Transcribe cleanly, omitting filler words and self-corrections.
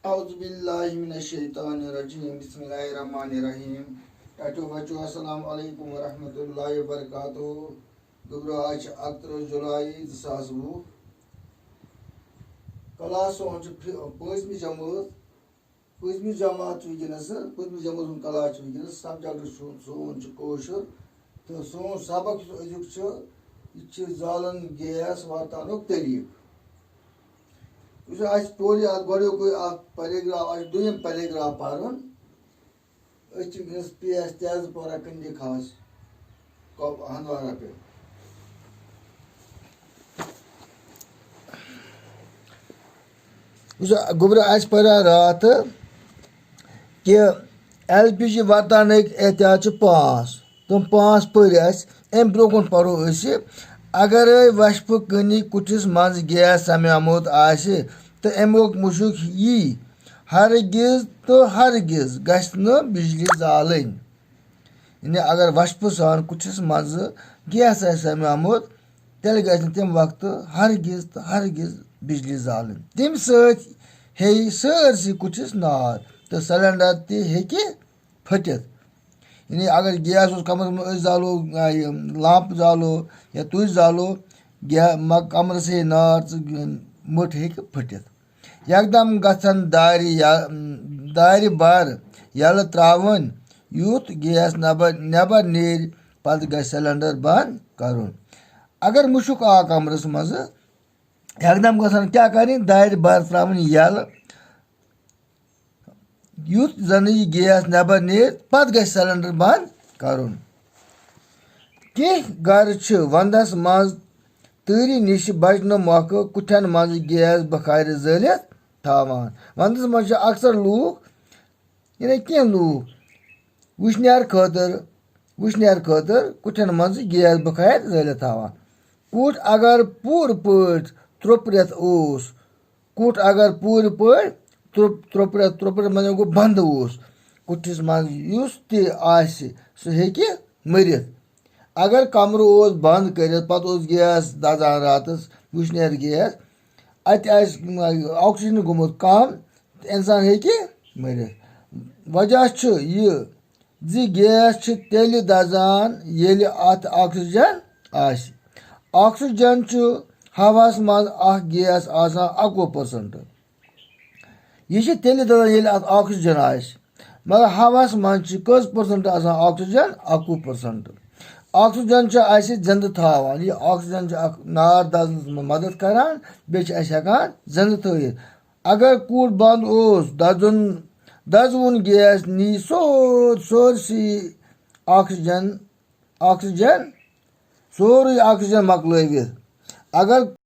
औज़ुबिल्लाहिमिनश्शैतानिर्रजीम बिस्मिल्लाहिर्रहमानिर्रहीम टाटो बच्चों अस्सलाम वालेकुम व रहमतुल्लाहि व बरकातुहू गोब्रो आज 11 जुलाई 2020 क्लास पांचमी जमात वनस पांचमी जमात क्लास वनस सब्जेक्ट सोन कोशर तो सोन सबक अजुक जालन गैस वातानुक तरीक पोर पैराग्राफ दुम पैराग्राफ पर्न PS तेजपुरा कंडी खास हंदवारा पे गोबर पढ़ा रात कि LPG वतान एहतियात 5 तुम 5 पढ़ अम ब्रो पढ़ो अगर वशप कनी कुठिस मज गैस समेमुत आसे तो अमुक मुशुक यी हरगिज तो हरगिज गछ न बिजली जालन यानी अगर वशप सान कुठिस मज गैस समेमुत तेल गछ तम वक्त हरगिज तो हरगिज बिजली जालन तम हे सरसी कुठिस नार तो सिलेंडर ते फटित यानी अगर गैस कमरस में जालो लंप जालो या तुज जालो कमर से नार मुठ हे फटित एकदम गसन दार बार यल त्रावन यूत गैस नबर नेर पत ग सिलेंडर बंद करुन अगर मुशुक आ कमरस मज एकदम गसन क्या कर दार बार त्रावन यल यूत जन यह गैस नबर नेर पत ग सिलेंडर बंद करुन कह गर वंदस मज तरी निश बचन मौके कुठन मज गैस बखार जलित थावान वंदस मज अक्सर लूख यानी कह लूख वुशनेर खतर कुठन मज गैस बखार जलित थावान कुट अगर पूर पट त्रुप रेत कुट अगर पूर पट त्रुप रेत मन गो बंद कुठिस मज युस ते आसि सह हेकि मरित अगर कमर बंद कर पत गैस दजान रातस वुशनेर गैस अत ऑक्सीजन गोमुत कम इंसान हेकि मरित वजह यह गैस तेल दजान येलि अत ऑक्सीजन आसि ऑक्सीजन हवास मज गैस आसान 21% यह तेल दजान येलि अत ऑक्सीजन आसि मगर हवास मज कस % आसान ऑक्सीजन 21% ऑक्सीजन जिंद थावान यह ऑक्सीजन नार दजनस में मदद करान बे जिंद थी अगर कूट बंद दजवुन गैस नी सोरसी ऑक्सीजन सोरे ऑक्सीजन मकलवित अगर